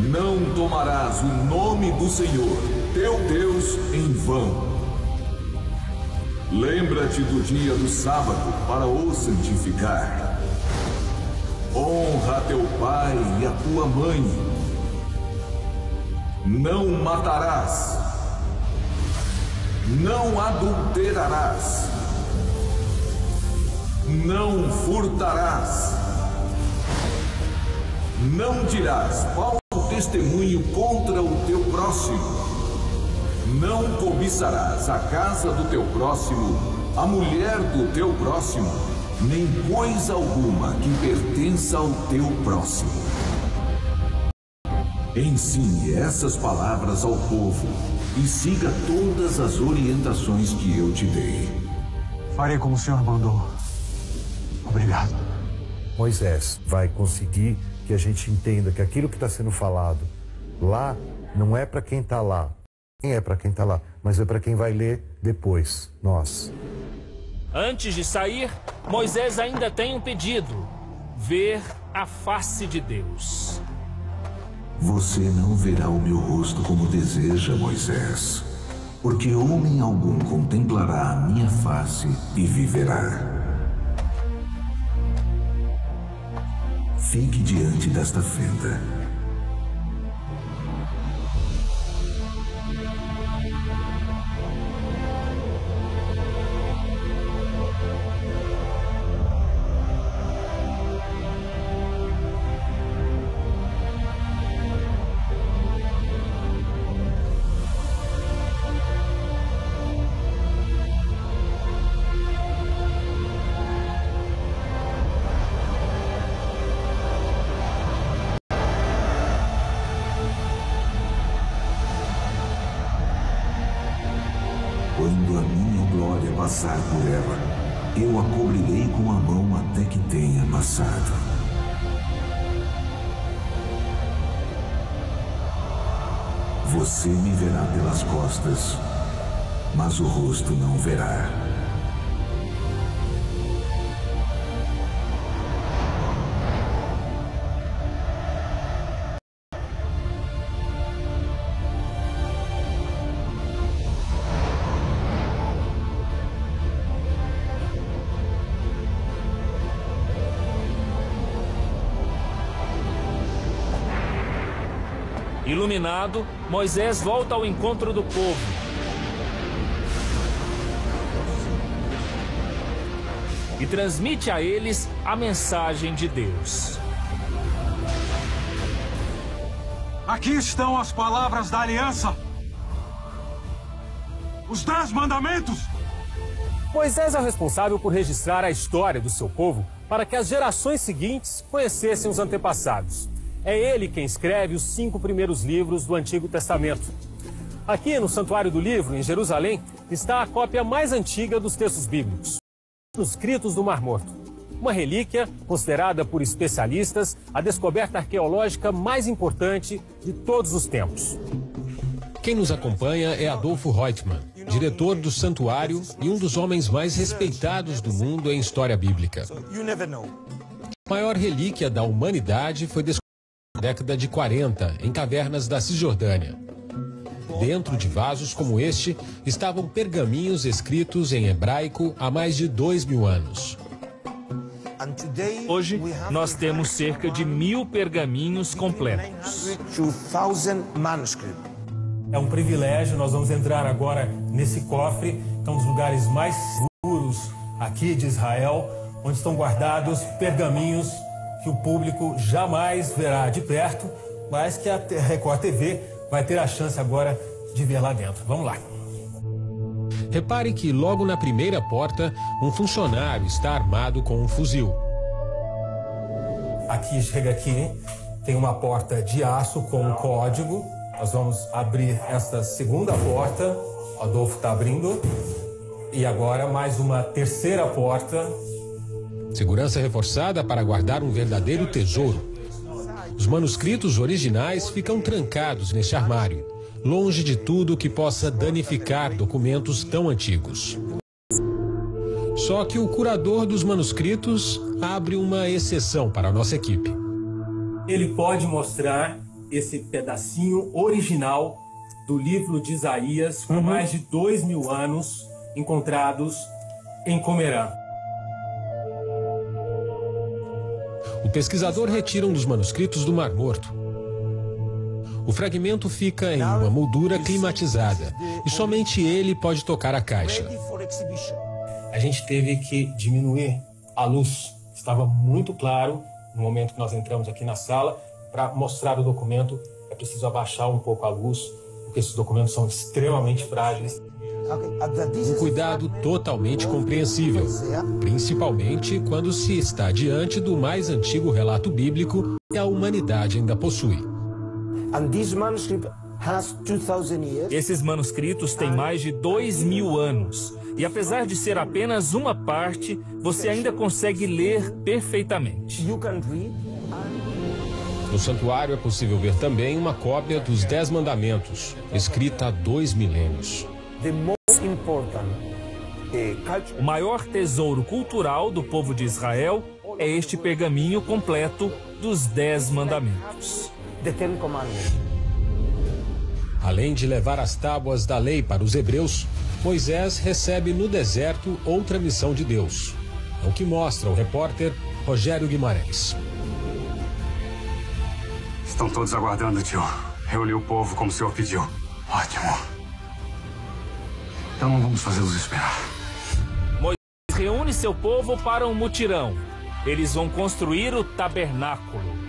Não tomarás o nome do Senhor, teu Deus, em vão. Lembra-te do dia do sábado para o santificar. Honra teu pai e a tua mãe. Não matarás. Não adulterarás. Não furtarás. Não dirás falso testemunho contra o teu próximo. Não cobiçarás a casa do teu próximo, a mulher do teu próximo, nem coisa alguma que pertença ao teu próximo. Ensine essas palavras ao povo e siga todas as orientações que eu te dei. Farei como o Senhor mandou. Obrigado. Moisés vai conseguir que a gente entenda que aquilo que está sendo falado lá não é para quem está lá. Nem é para quem está lá, mas é para quem vai ler depois, nós. Antes de sair, Moisés ainda tem um pedido: ver a face de Deus. Você não verá o meu rosto como deseja, Moisés, porque homem algum contemplará a minha face e viverá. Fique diante desta fenda. Quando a minha glória passar por ela, eu a cobrirei com a mão até que tenha passado. Você me verá pelas costas, mas o rosto não verá. Iluminado, Moisés volta ao encontro do povo. E transmite a eles a mensagem de Deus. Aqui estão as palavras da aliança. Os 10 mandamentos. Moisés é o responsável por registrar a história do seu povo para que as gerações seguintes conhecessem os antepassados. É ele quem escreve os 5 primeiros livros do Antigo Testamento. Aqui no Santuário do Livro, em Jerusalém, está a cópia mais antiga dos textos bíblicos, os Escritos do Mar Morto. Uma relíquia considerada por especialistas a descoberta arqueológica mais importante de todos os tempos. Quem nos acompanha é Adolfo Reutemann, diretor do Santuário e um dos homens mais respeitados do mundo em história bíblica. A maior relíquia da humanidade foi descoberta na década de 40, em cavernas da Cisjordânia. Dentro de vasos como este, estavam pergaminhos escritos em hebraico há mais de 2.000 anos. Hoje, nós temos cerca de 1.000 pergaminhos completos. É um privilégio, nós vamos entrar agora nesse cofre, que é um dos lugares mais seguros aqui de Israel, onde estão guardados pergaminhos que o público jamais verá de perto, mas que a Record TV vai ter a chance agora de ver lá dentro. Vamos lá. Repare que logo na primeira porta, um funcionário está armado com um fuzil. Aqui, chega aqui, tem uma porta de aço com um código. Nós vamos abrir esta segunda porta. O Adolfo está abrindo. E agora mais uma terceira porta. Segurança reforçada para guardar um verdadeiro tesouro. Os manuscritos originais ficam trancados neste armário, longe de tudo que possa danificar documentos tão antigos. Só que o curador dos manuscritos abre uma exceção para a nossa equipe. Ele pode mostrar esse pedacinho original do livro de Isaías, com mais de 2.000 anos, encontrados em Qumran. O pesquisador retira um dos manuscritos do Mar Morto. O fragmento fica em uma moldura climatizada e somente ele pode tocar a caixa. A gente teve que diminuir a luz. Estava muito claro no momento que nós entramos aqui na sala. Para mostrar o documento, é preciso abaixar um pouco a luz, porque esses documentos são extremamente frágeis. Um cuidado totalmente compreensível, principalmente quando se está diante do mais antigo relato bíblico que a humanidade ainda possui. Esses manuscritos têm mais de 2.000 anos. E apesar de ser apenas uma parte, você ainda consegue ler perfeitamente. No santuário é possível ver também uma cópia dos 10 Mandamentos, escrita há 2 milênios. O maior tesouro cultural do povo de Israel é este pergaminho completo dos 10 mandamentos. Além de levar as tábuas da lei para os hebreus, Moisés recebe no deserto outra missão de Deus. É o que mostra o repórter Rogério Guimarães. Estão todos aguardando, tio. Reuniu o povo como o senhor pediu. Ótimo. Então não vamos fazê-los esperar. Moisés reúne seu povo para um mutirão. Eles vão construir o tabernáculo.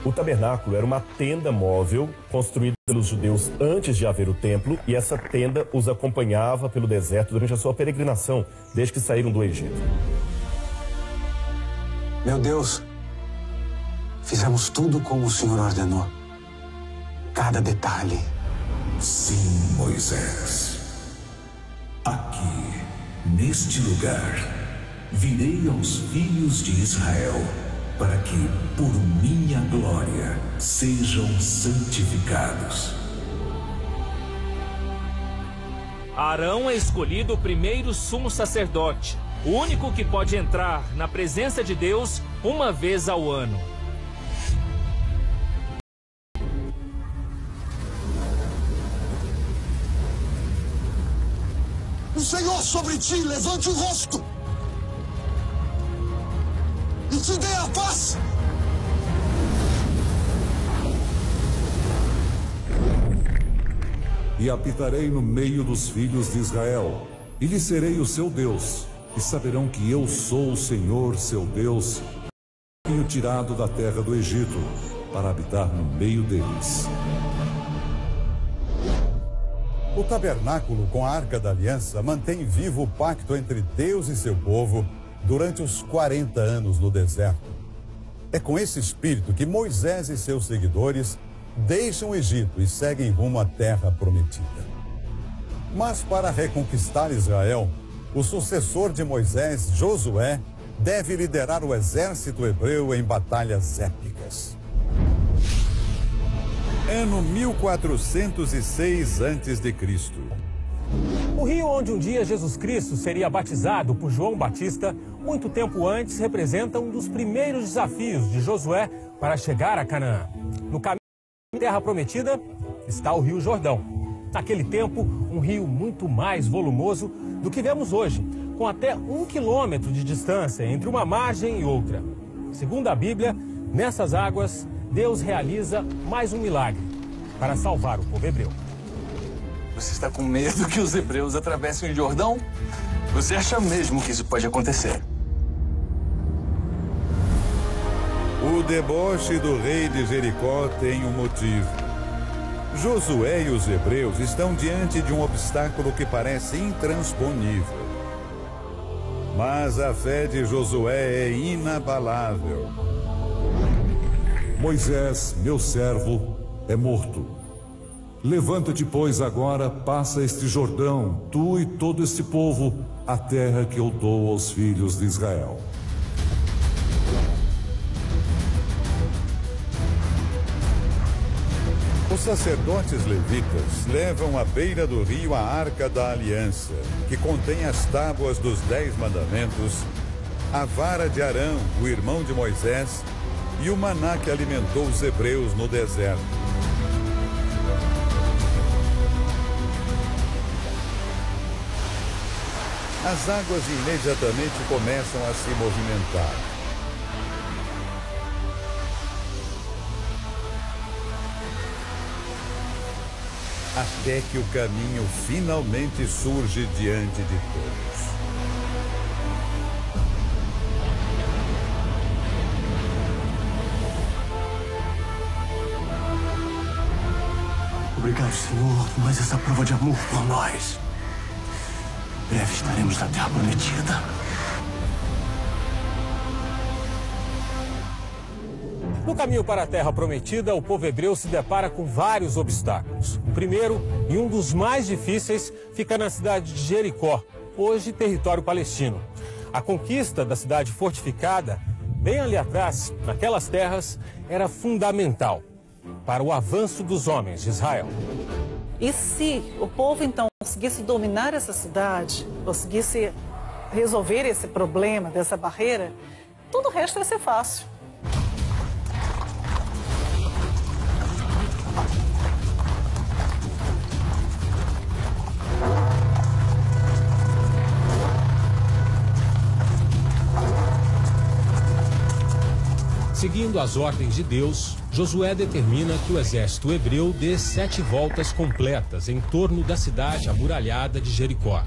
O tabernáculo era uma tenda móvel construída pelos judeus antes de haver o templo, e essa tenda os acompanhava pelo deserto durante a sua peregrinação, desde que saíram do Egito. Meu Deus, fizemos tudo como o Senhor ordenou. Cada detalhe. Sim, Moisés. Aqui, neste lugar, virei aos filhos de Israel, para que, por minha glória, sejam santificados. Arão é escolhido o primeiro sumo sacerdote, o único que pode entrar na presença de Deus uma vez ao ano. O Senhor sobre ti, levante o rosto e te dê a paz. E habitarei no meio dos filhos de Israel, e lhes serei o seu Deus, e saberão que eu sou o Senhor, seu Deus, que tenho tirado da terra do Egito, para habitar no meio deles. O tabernáculo com a Arca da Aliança mantém vivo o pacto entre Deus e seu povo durante os 40 anos no deserto. É com esse espírito que Moisés e seus seguidores deixam o Egito e seguem rumo à terra prometida. Mas para reconquistar Israel, o sucessor de Moisés, Josué, deve liderar o exército hebreu em batalhas épicas. Ano 1406 a.C. O rio onde um dia Jesus Cristo seria batizado por João Batista, muito tempo antes, representa um dos primeiros desafios de Josué para chegar a Canaã. No caminho da Terra Prometida está o Rio Jordão. Naquele tempo, um rio muito mais volumoso do que vemos hoje, com até 1 quilômetro de distância entre uma margem e outra. Segundo a Bíblia, nessas águas, Deus realiza mais um milagre para salvar o povo hebreu. Você está com medo que os hebreus atravessem o Jordão? Você acha mesmo que isso pode acontecer? O deboche do rei de Jericó tem um motivo. Josué e os hebreus estão diante de um obstáculo que parece intransponível. Mas a fé de Josué é inabalável. Moisés, meu servo, é morto. Levanta-te, pois, agora, passa este Jordão, tu e todo este povo, a terra que eu dou aos filhos de Israel. Os sacerdotes levitas levam à beira do rio a Arca da Aliança, que contém as tábuas dos 10 mandamentos, a vara de Arão, o irmão de Moisés, e o maná que alimentou os hebreus no deserto. As águas imediatamente começam a se movimentar. Até que o caminho finalmente surge diante de todos. Obrigado, Senhor, por mais essa prova de amor por nós. Em breve estaremos na Terra Prometida. No caminho para a Terra Prometida, o povo hebreu se depara com vários obstáculos. O primeiro, e um dos mais difíceis, fica na cidade de Jericó, hoje território palestino. A conquista da cidade fortificada, bem ali atrás, naquelas terras, era fundamental para o avanço dos homens de Israel. E se o povo então conseguisse dominar essa cidade, conseguisse resolver esse problema, dessa barreira, tudo o resto ia ser fácil. Seguindo as ordens de Deus, Josué determina que o exército hebreu dê 7 voltas completas em torno da cidade amuralhada de Jericó.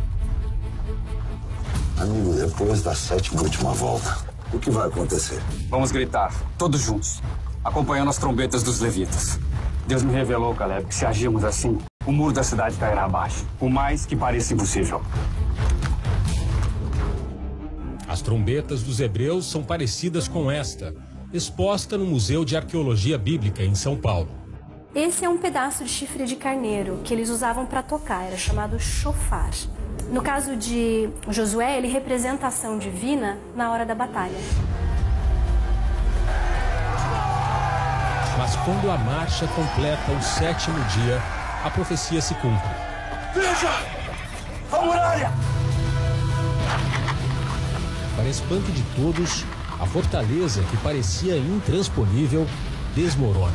Amigo, depois da 7ª e última volta, o que vai acontecer? Vamos gritar, todos juntos, acompanhando as trombetas dos levitas. Deus me revelou, Caleb, que se agirmos assim, o muro da cidade cairá abaixo, o mais que pareça impossível. As trombetas dos hebreus são parecidas com esta, exposta no Museu de Arqueologia Bíblica em São Paulo. Esse é um pedaço de chifre de carneiro que eles usavam para tocar, era chamado shofar. No caso de Josué, ele representa a ação divina na hora da batalha. Mas quando a marcha completa o 7º dia, a profecia se cumpre. Veja! A muralha! Para espanto de todos, a fortaleza, que parecia intransponível, desmorona.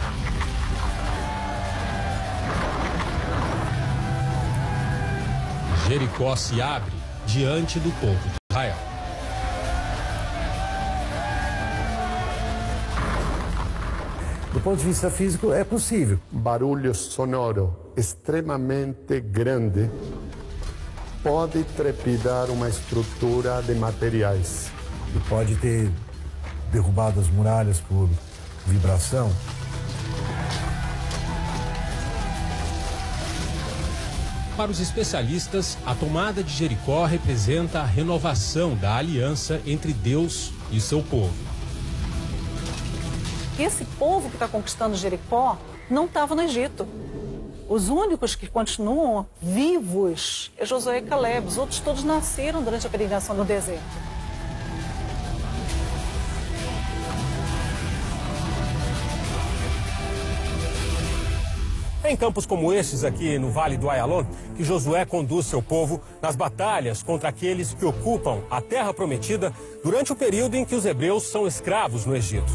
Jericó se abre diante do povo de Israel. Do ponto de vista físico, é possível. Barulho sonoro extremamente grande pode trepidar uma estrutura de materiais. E pode ter derrubado as muralhas por vibração. Para os especialistas, a tomada de Jericó representa a renovação da aliança entre Deus e seu povo. Esse povo que está conquistando Jericó não estava no Egito. Os únicos que continuam vivos é Josué e Caleb. Os outros todos nasceram durante a peregrinação no deserto. É em campos como estes aqui no Vale do Ayalon que Josué conduz seu povo nas batalhas contra aqueles que ocupam a terra prometida durante o período em que os hebreus são escravos no Egito.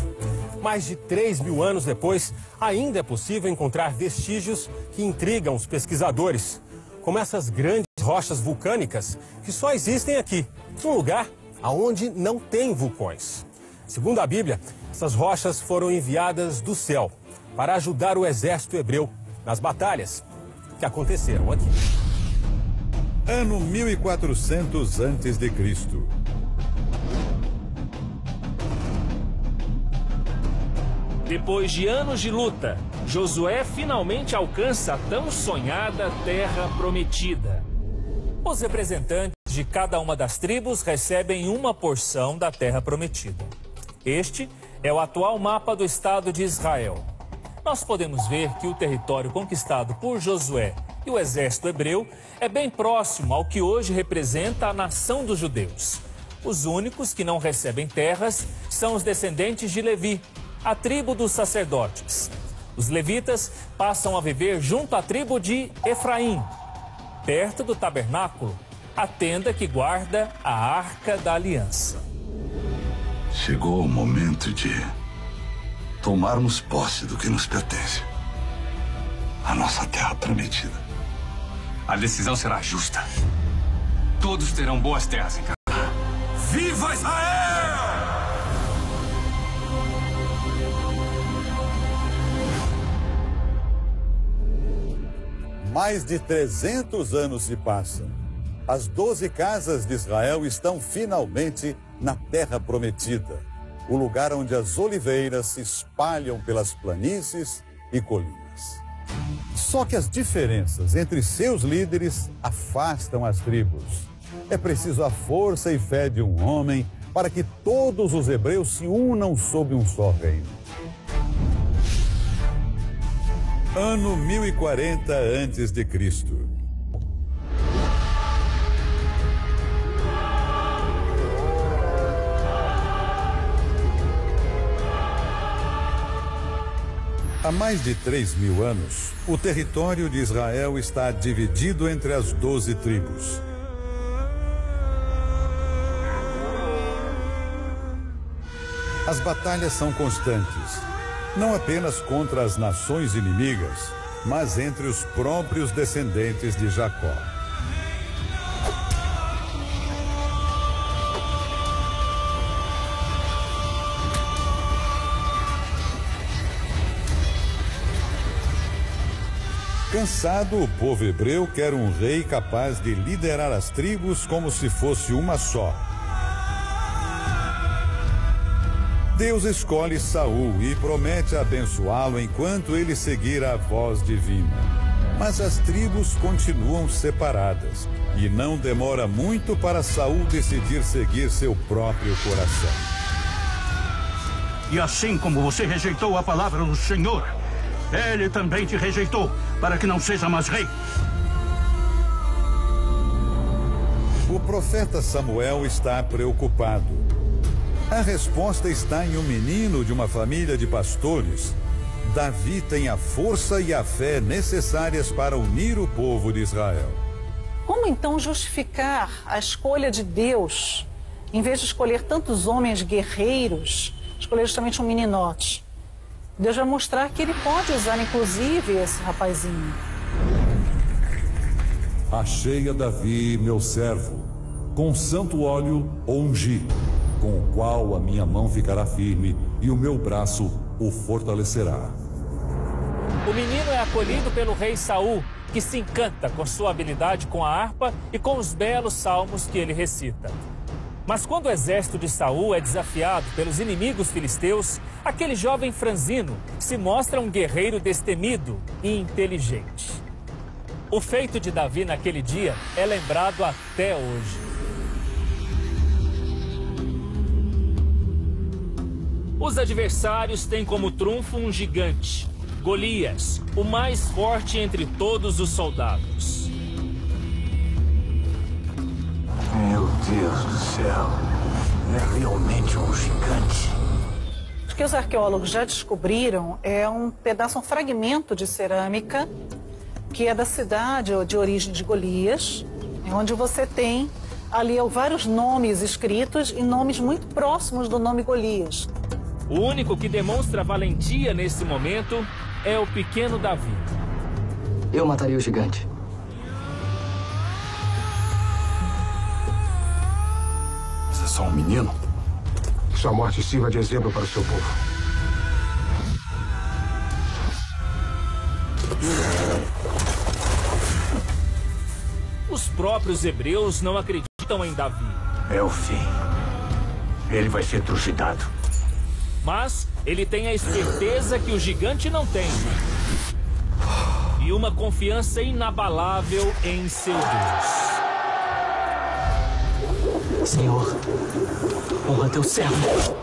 Mais de 3.000 anos depois, ainda é possível encontrar vestígios que intrigam os pesquisadores, como essas grandes rochas vulcânicas que só existem aqui, num lugar onde não tem vulcões. Segundo a Bíblia, essas rochas foram enviadas do céu para ajudar o exército hebreu nas batalhas que aconteceram aqui. Ano 1400 a.C. Depois de anos de luta, Josué finalmente alcança a tão sonhada Terra Prometida. Os representantes de cada uma das tribos recebem uma porção da Terra Prometida. Este é o atual mapa do Estado de Israel. Nós podemos ver que o território conquistado por Josué e o exército hebreu é bem próximo ao que hoje representa a nação dos judeus. Os únicos que não recebem terras são os descendentes de Levi, a tribo dos sacerdotes. Os levitas passam a viver junto à tribo de Efraim, perto do tabernáculo, a tenda que guarda a Arca da Aliança. Chegou o momento de tomarmos posse do que nos pertence. A nossa terra prometida. A decisão será justa. Todos terão boas terras em Canaã. Viva Israel! Mais de 300 anos se passam. As 12 casas de Israel estão finalmente na terra prometida, o lugar onde as oliveiras se espalham pelas planícies e colinas. Só que as diferenças entre seus líderes afastam as tribos. É preciso a força e fé de um homem para que todos os hebreus se unam sob um só reino. Ano 1040 a.C. Há mais de 3.000 anos, o território de Israel está dividido entre as 12 tribos. As batalhas são constantes, não apenas contra as nações inimigas, mas entre os próprios descendentes de Jacó. Cansado, o povo hebreu quer um rei capaz de liderar as tribos como se fosse uma só. Deus escolhe Saul e promete abençoá-lo enquanto ele seguir a voz divina. Mas as tribos continuam separadas e não demora muito para Saul decidir seguir seu próprio coração. E assim como você rejeitou a palavra do Senhor, ele também te rejeitou, para que não seja mais rei. O profeta Samuel está preocupado. A resposta está em um menino de uma família de pastores. Davi tem a força e a fé necessárias para unir o povo de Israel. Como então justificar a escolha de Deus, em vez de escolher tantos homens guerreiros, escolher justamente um meninote? Deus vai mostrar que ele pode usar, inclusive, esse rapazinho. Achei a Davi, meu servo, com santo óleo ungi, com o qual a minha mão ficará firme e o meu braço o fortalecerá. O menino é acolhido pelo rei Saul, que se encanta com sua habilidade com a harpa e com os belos salmos que ele recita. Mas quando o exército de Saul é desafiado pelos inimigos filisteus, aquele jovem franzino se mostra um guerreiro destemido e inteligente. O feito de Davi naquele dia é lembrado até hoje. Os adversários têm como trunfo um gigante, Golias, o mais forte entre todos os soldados. Meu Deus do céu, é realmente um gigante. O que os arqueólogos já descobriram é um pedaço, um fragmento de cerâmica, que é da cidade de origem de Golias, onde você tem ali vários nomes escritos e nomes muito próximos do nome Golias. O único que demonstra valentia nesse momento é o pequeno Davi. Eu mataria o gigante. Você é só um menino? Sua morte sirva de exemplo para o seu povo. Os próprios hebreus não acreditam em Davi. É o fim. Ele vai ser trucidado. Mas ele tem a esperteza que o gigante não tem. E uma confiança inabalável em seu Deus. Senhor, honra teu servo.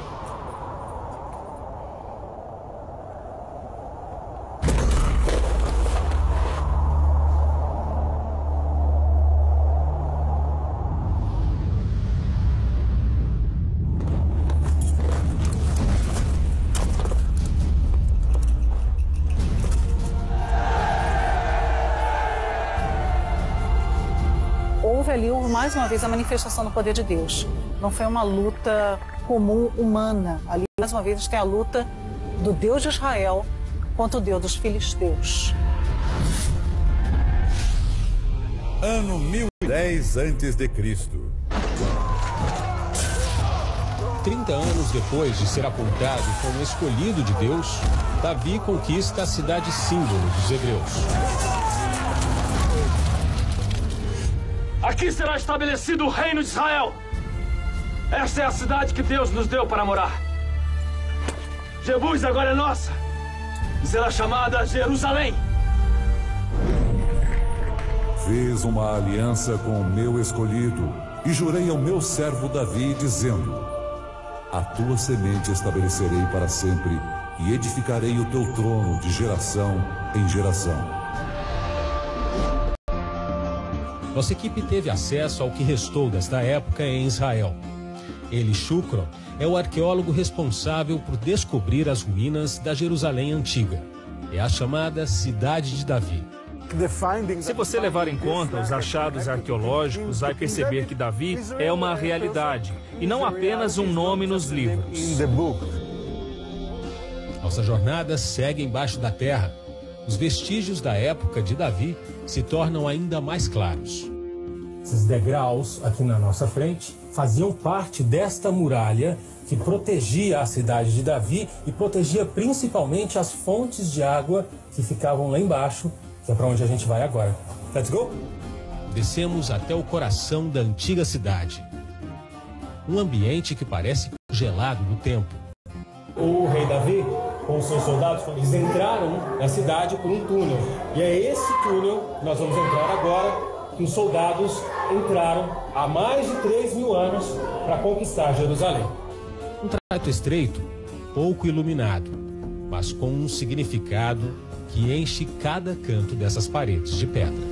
Ali, mais uma vez, a manifestação do poder de Deus. Não foi uma luta comum humana. Ali, mais uma vez, tem a luta do Deus de Israel contra o Deus dos filisteus. Ano 1010 a.C. 30 anos depois de ser apontado como escolhido de Deus, Davi conquista a cidade símbolo dos hebreus. Aqui será estabelecido o reino de Israel. Esta é a cidade que Deus nos deu para morar. Jebus agora é nossa e será chamada Jerusalém. Fiz uma aliança com o meu escolhido e jurei ao meu servo Davi, dizendo: a tua semente estabelecerei para sempre e edificarei o teu trono de geração em geração. Nossa equipe teve acesso ao que restou desta época em Israel. Eli Shukron é o arqueólogo responsável por descobrir as ruínas da Jerusalém antiga. é a chamada Cidade de Davi. Se você levar em conta os achados arqueológicos, vai perceber que Davi é uma realidade e não apenas um nome nos livros. Nossa jornada segue embaixo da terra. Os vestígios da época de Davi se tornam ainda mais claros. Esses degraus aqui na nossa frente faziam parte desta muralha que protegia a cidade de Davi e protegia principalmente as fontes de água que ficavam lá embaixo, que é para onde a gente vai agora. Let's go? Descemos até o coração da antiga cidade. Um ambiente que parece congelado no tempo. O rei Davi, com os seus soldados, eles entraram na cidade por um túnel. E é esse túnel que nós vamos entrar agora, que os soldados entraram há mais de 3.000 anos para conquistar Jerusalém. Um trajeto estreito, pouco iluminado, mas com um significado que enche cada canto dessas paredes de pedra.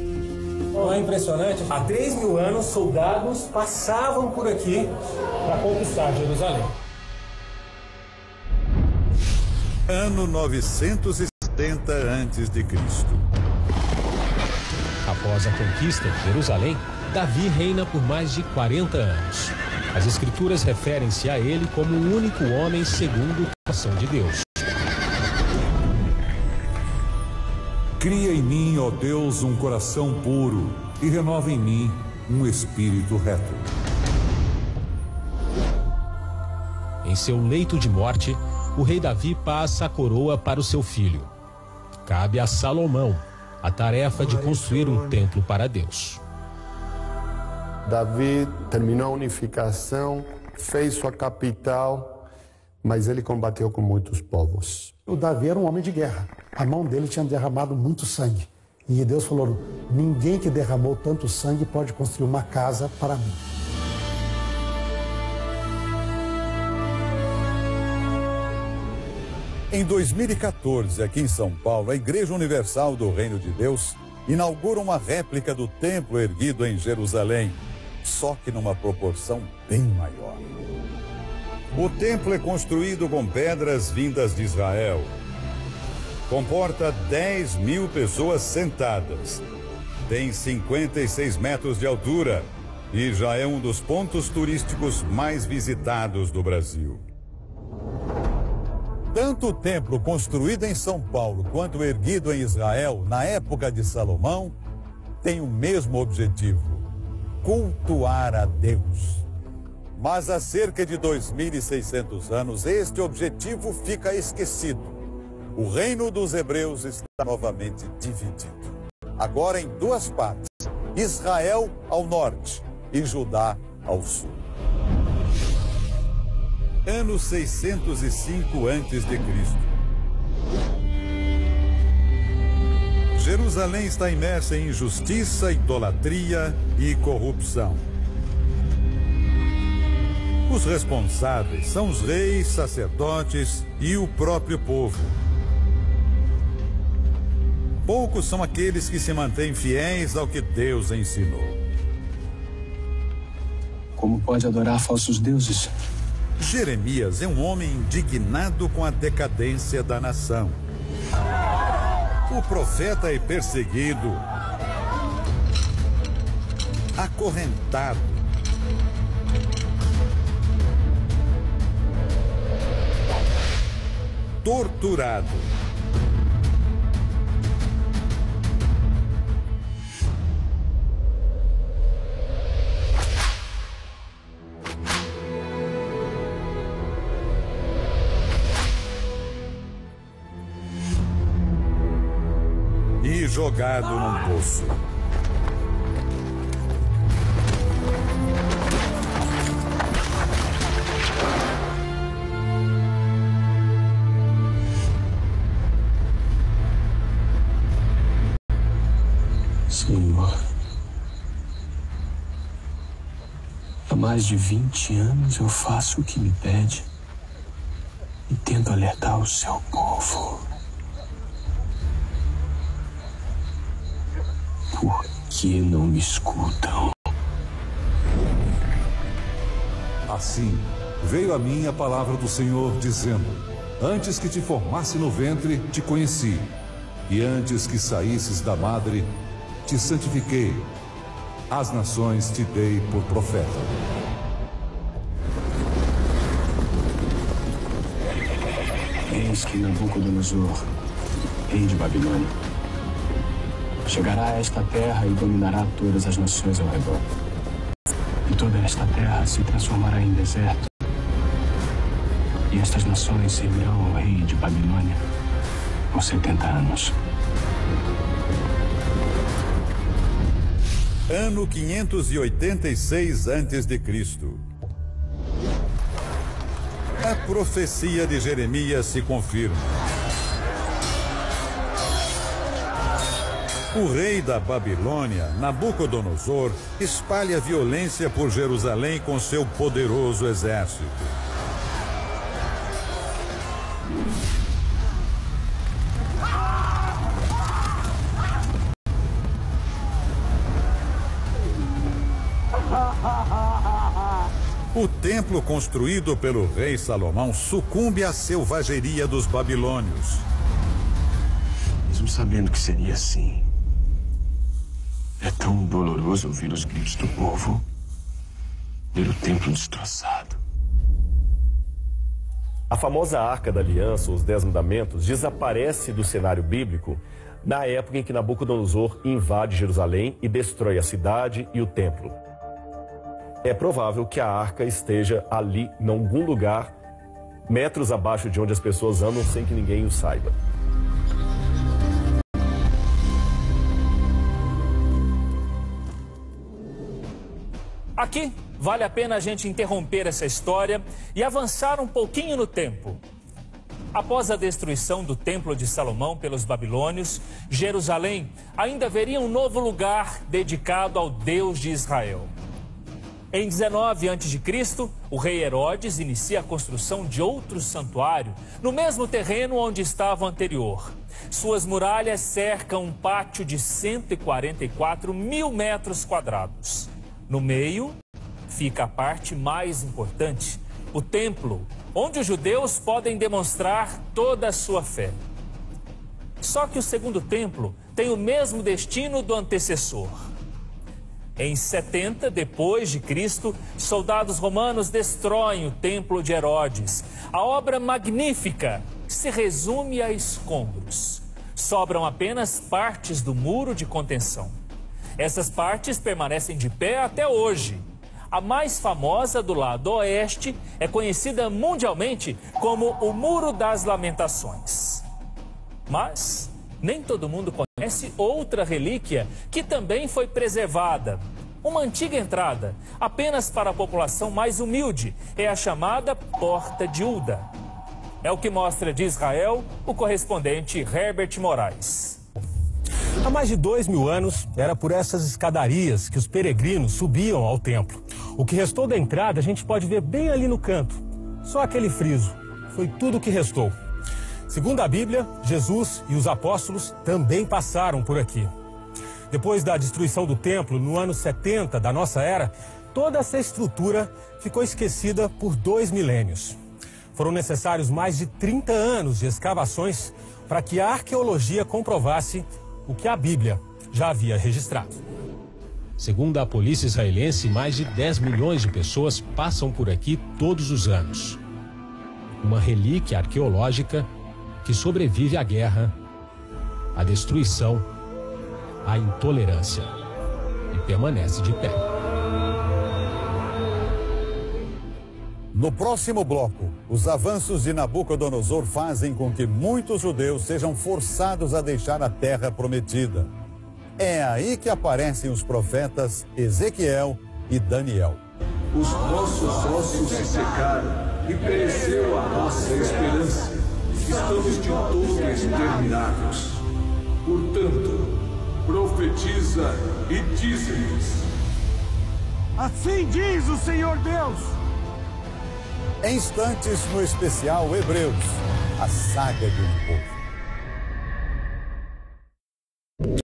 Não é impressionante? Há 3.000 anos, soldados passavam por aqui para conquistar Jerusalém. Ano 970 a.C. Após a conquista de Jerusalém, Davi reina por mais de 40 anos. As escrituras referem-se a ele como o único homem segundo o coração de Deus. Cria em mim, ó Deus, um coração puro e renova em mim um espírito reto. Em seu leito de morte, o rei Davi passa a coroa para o seu filho. Cabe a Salomão a tarefa de construir um templo para Deus. Davi terminou a unificação, fez sua capital, mas ele combateu com muitos povos. O Davi era um homem de guerra. A mão dele tinha derramado muito sangue. E Deus falou, ninguém que derramou tanto sangue pode construir uma casa para mim. Em 2014, aqui em São Paulo, a Igreja Universal do Reino de Deus inaugura uma réplica do templo erguido em Jerusalém, só que numa proporção bem maior. O templo é construído com pedras vindas de Israel. Comporta 10.000 pessoas sentadas. Tem 56 metros de altura e já é um dos pontos turísticos mais visitados do Brasil. Tanto o templo construído em São Paulo quanto o erguido em Israel, na época de Salomão, tem o mesmo objetivo: cultuar a Deus. Mas há cerca de 2.600 anos, este objetivo fica esquecido. O reino dos hebreus está novamente dividido. Agora em duas partes: Israel ao norte e Judá ao sul. Ano 605 a.C. Jerusalém está imersa em injustiça, idolatria e corrupção. Os responsáveis são os reis, sacerdotes e o próprio povo. Poucos são aqueles que se mantêm fiéis ao que Deus ensinou. Como pode adorar falsos deuses? Jeremias é um homem indignado com a decadência da nação. O profeta é perseguido, acorrentado, torturado. E jogado num poço. Senhor, há mais de 20 anos eu faço o que me pede e tento alertar o seu povo. Por que não me escutam? Assim, veio a mim a palavra do Senhor, dizendo: Antes que te formasse no ventre, te conheci, e antes que saísses da madre, te santifiquei. As nações te dei por profeta. Eis que Nabucodonosor, rei de Babilônia, chegará a esta terra e dominará todas as nações ao redor. E toda esta terra se transformará em deserto. E estas nações servirão ao rei de Babilônia por 70 anos. Ano 586 a.C. A profecia de Jeremias se confirma. O rei da Babilônia, Nabucodonosor, espalha violência por Jerusalém com seu poderoso exército. O templo construído pelo rei Salomão sucumbe à selvageria dos babilônios. Mesmo sabendo que seria assim, é tão doloroso ouvir os gritos do povo, ver o templo destroçado. A famosa Arca da Aliança, os 10 Mandamentos, desaparece do cenário bíblico na época em que Nabucodonosor invade Jerusalém e destrói a cidade e o templo. É provável que a arca esteja ali, em algum lugar, metros abaixo de onde as pessoas andam sem que ninguém o saiba. Aqui vale a pena a gente interromper essa história e avançar um pouquinho no tempo. Após a destruição do Templo de Salomão pelos babilônios, Jerusalém ainda veria um novo lugar dedicado ao Deus de Israel. Em 19 a.C., o rei Herodes inicia a construção de outro santuário no mesmo terreno onde estava o anterior. Suas muralhas cercam um pátio de 144 mil metros quadrados. No meio, fica a parte mais importante, o templo, onde os judeus podem demonstrar toda a sua fé. Só que o segundo templo tem o mesmo destino do antecessor. Em 70 depois de Cristo, soldados romanos destroem o templo de Herodes. A obra magnífica se resume a escombros. Sobram apenas partes do muro de contenção. Essas partes permanecem de pé até hoje. A mais famosa, do lado oeste, é conhecida mundialmente como o Muro das Lamentações. Mas nem todo mundo conhece outra relíquia que também foi preservada. Uma antiga entrada, apenas para a população mais humilde, é a chamada Porta de Uda. É o que mostra de Israel o correspondente Herbert Moraes. Há mais de 2000 anos, era por essas escadarias que os peregrinos subiam ao templo. O que restou da entrada a gente pode ver bem ali no canto. Só aquele friso. Foi tudo o que restou. Segundo a Bíblia, Jesus e os apóstolos também passaram por aqui. Depois da destruição do templo, no ano 70 da nossa era, toda essa estrutura ficou esquecida por 2 milênios. Foram necessários mais de 30 anos de escavações para que a arqueologia comprovasse o que a Bíblia já havia registrado. Segundo a polícia israelense, mais de 10 milhões de pessoas passam por aqui todos os anos. Uma relíquia arqueológica que sobrevive à guerra, à destruição, à intolerância e permanece de pé. No próximo bloco, os avanços de Nabucodonosor fazem com que muitos judeus sejam forçados a deixar a terra prometida. É aí que aparecem os profetas Ezequiel e Daniel. Os nossos ossos se secaram e pereceu a nossa esperança. Estamos de todo exterminados. Portanto, profetiza e diz-lhes: assim diz o Senhor Deus. Em instantes, no especial Hebreus, a saga de um povo.